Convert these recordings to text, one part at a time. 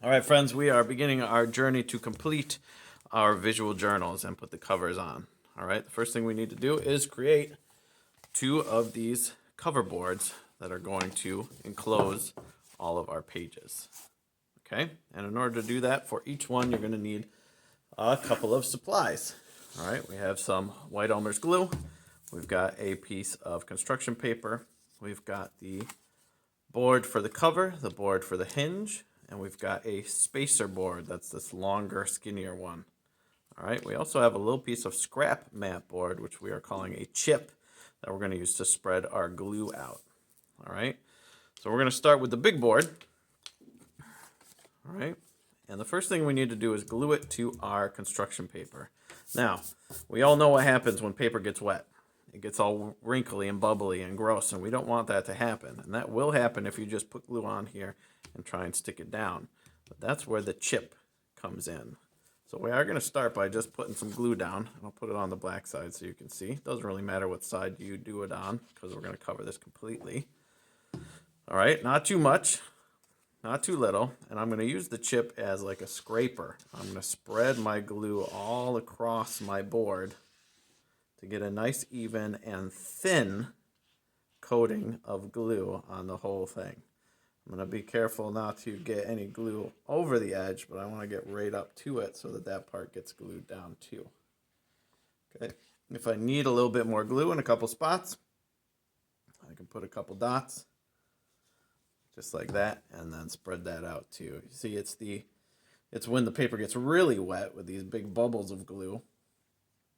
All right, friends, we are beginning our journey to complete our visual journals and put the covers on. All right, the first thing we need to do is create two of these cover boards that are going to enclose all of our pages. Okay, and in order to do that, for each one, you're going to need a couple of supplies. All right, we have some white Elmer's glue. We've got a piece of construction paper. We've got the board for the cover, the board for the hinge, and we've got a spacer board. That's this longer, skinnier one. All right, we also have a little piece of scrap mat board, which we are calling a chip, that we're going to use to spread our glue out. All right, so we're going to start with the big board. All right, and the first thing we need to do is glue it to our construction paper. Now, we all know what happens when paper gets wet. It gets all wrinkly and bubbly and gross, and we don't want that to happen. And that will happen if you just put glue on here and try and stick it down. But that's where the chip comes in. So we are going to start by just putting some glue down. I'll put it on the black side so you can see. It doesn't really matter what side you do it on because we're going to cover this completely. All right, not too much, not too little. And I'm going to use the chip as like a scraper. I'm going to spread my glue all across my board to get a nice, even, and thin coating of glue on the whole thing. I'm going to be careful not to get any glue over the edge, but I want to get right up to it so that that part gets glued down too. Okay, if I need a little bit more glue in a couple spots, I can put a couple dots, just like that, and then spread that out too. You see, it's when the paper gets really wet with these big bubbles of glue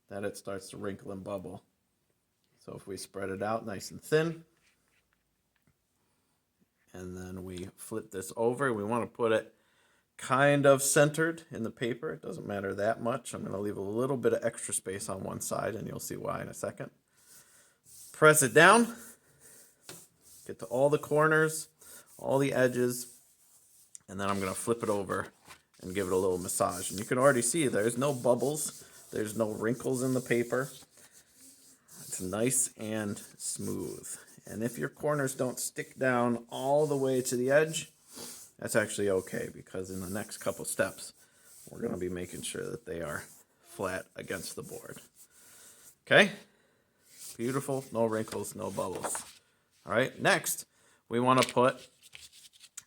that it starts to wrinkle and bubble. So if we spread it out nice and thin, and then we flip this over, we want to put it kind of centered in the paper. It doesn't matter that much. I'm going to leave a little bit of extra space on one side, and you'll see why in a second. Press it down, get to all the corners, all the edges, and then I'm going to flip it over and give it a little massage. And you can already see there's no bubbles, there's no wrinkles in the paper. It's nice and smooth. And if your corners don't stick down all the way to the edge, that's actually okay, because in the next couple steps, we're going to be making sure that they are flat against the board. Okay? Beautiful, no wrinkles, no bubbles. All right, next, we want to put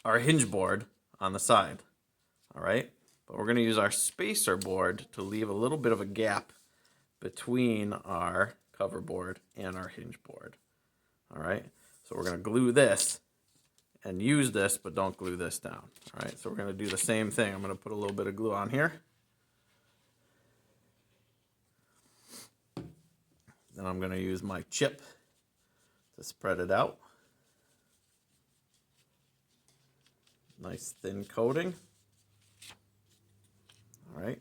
our hinge board on the side. All right, but we're going to use our spacer board to leave a little bit of a gap between our cover board and our hinge board. All right, so we're going to glue this and use this, but don't glue this down. All right, so we're going to do the same thing. I'm going to put a little bit of glue on here. Then I'm going to use my chip to spread it out. Nice thin coating. All right,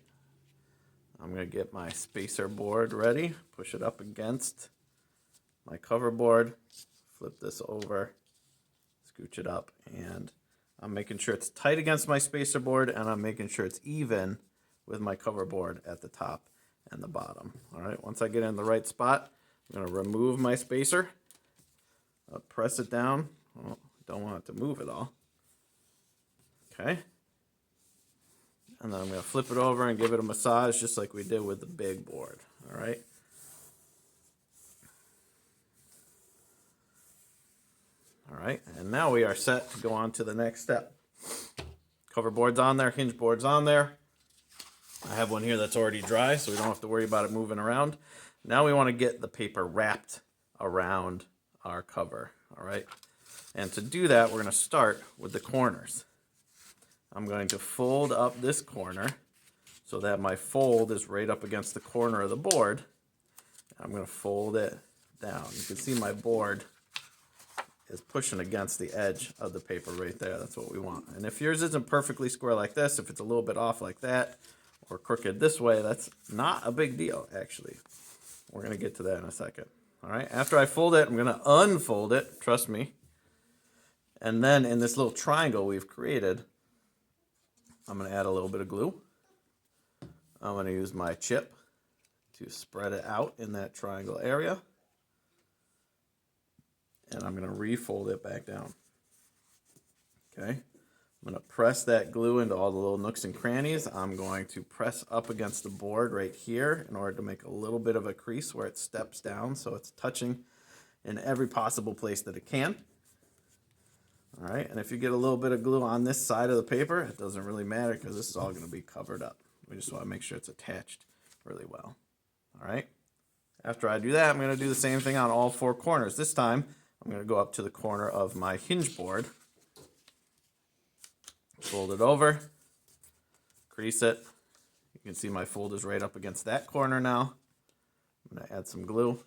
I'm going to get my spacer board ready, push it up against my cover board, flip this over, scooch it up, and I'm making sure it's tight against my spacer board, and I'm making sure it's even with my cover board at the top and the bottom. All right, once I get in the right spot, I'm going to remove my spacer, press it down. Oh, don't want it to move at all. Okay. And then I'm going to flip it over and give it a massage just like we did with the big board. All right. All right, and now we are set to go on to the next step. Cover board's on there, hinge board's on there. I have one here that's already dry, so we don't have to worry about it moving around. Now we want to get the paper wrapped around our cover. All right. And to do that, we're going to start with the corners. I'm going to fold up this corner so that my fold is right up against the corner of the board. I'm going to fold it down. You can see my board is pushing against the edge of the paper right there. That's what we want. And if yours isn't perfectly square like this, if it's a little bit off like that, or crooked this way, that's not a big deal, actually. We're going to get to that in a second. All right, after I fold it, I'm going to unfold it, trust me. And then in this little triangle we've created, I'm going to add a little bit of glue. I'm going to use my chip to spread it out in that triangle area. And I'm going to refold it back down. Okay. I'm going to press that glue into all the little nooks and crannies. I'm going to press up against the board right here in order to make a little bit of a crease where it steps down so it's touching in every possible place that it can. All right, and if you get a little bit of glue on this side of the paper, it doesn't really matter because this is all going to be covered up. We just want to make sure it's attached really well. All right, after I do that, I'm going to do the same thing on all four corners. This time, I'm going to go up to the corner of my hinge board, fold it over, crease it. You can see my fold is right up against that corner now. I'm going to add some glue,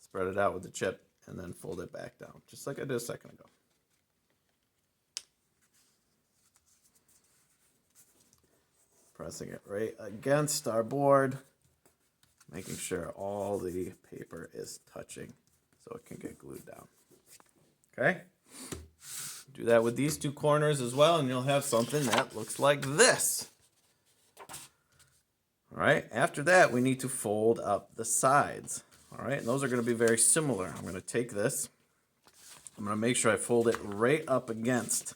spread it out with the chip, and then fold it back down, just like I did a second ago. Pressing it right against our board, making sure all the paper is touching so it can get glued down. Okay? Do that with these two corners as well, and you'll have something that looks like this. All right, after that, we need to fold up the sides. All right, and those are going to be very similar. I'm going to take this. I'm going to make sure I fold it right up against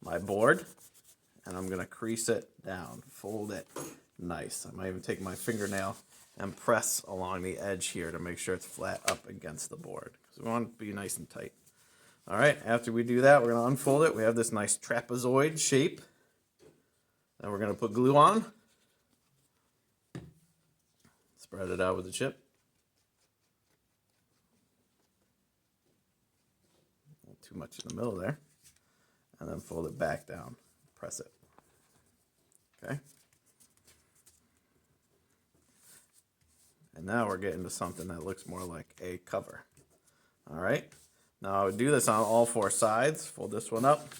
my board, and I'm going to crease it down, fold it nice. I might even take my fingernail and press along the edge here to make sure it's flat up against the board, because we want it to be nice and tight. All right, after we do that, we're going to unfold it. We have this nice trapezoid shape that we're going to put glue on. Spread it out with the chip. Too much in the middle there. And then fold it back down. Press it. Okay? And now we're getting to something that looks more like a cover. All right? Now I would do this on all four sides. Fold this one up.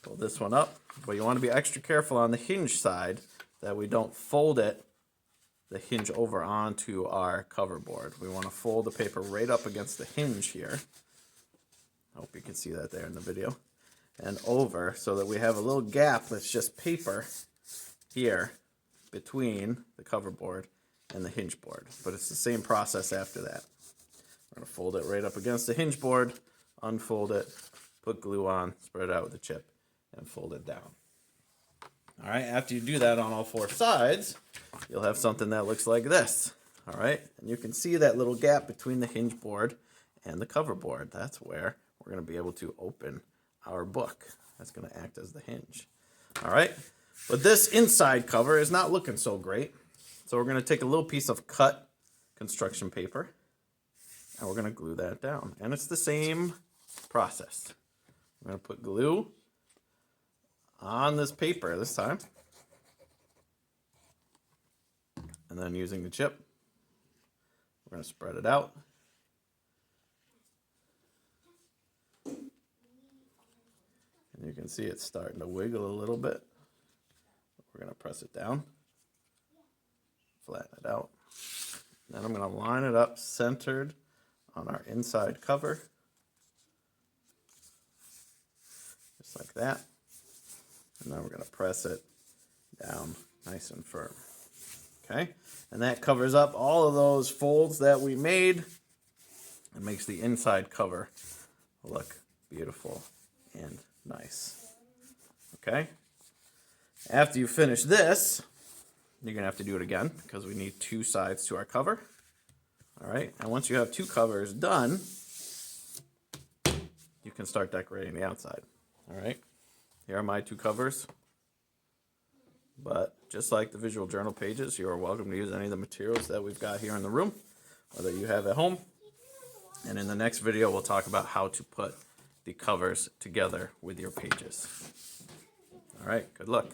Fold this one up. But you want to be extra careful on the hinge side that we don't fold it, the hinge over onto our cover board. We want to fold the paper right up against the hinge here. I hope you can see that there in the video. And over so that we have a little gap that's just paper here between the cover board and the hinge board. But it's the same process after that. We're going to fold it right up against the hinge board, unfold it, put glue on, spread it out with a chip, and fold it down. All right, after you do that on all four sides, you'll have something that looks like this. All right, and you can see that little gap between the hinge board and the cover board. That's where we're going to be able to open our book. That's going to act as the hinge. All right, but this inside cover is not looking so great. So we're going to take a little piece of cut construction paper, and we're going to glue that down. And it's the same process. I'm going to put glue on this paper this time. And then using the chip, we're going to spread it out. And you can see it's starting to wiggle a little bit. We're going to press it down, flatten it out. Then I'm going to line it up centered on our inside cover. Just like that. And then we're going to press it down nice and firm. Okay? And that covers up all of those folds that we made. It makes the inside cover look beautiful and nice. Okay? After you finish this, you're going to have to do it again because we need two sides to our cover. All right? And once you have two covers done, you can start decorating the outside. All right? Here are my two covers. But just like the visual journal pages, you are welcome to use any of the materials that we've got here in the room, whether you have at home. And in the next video, we'll talk about how to put the covers together with your pages. All right, good luck.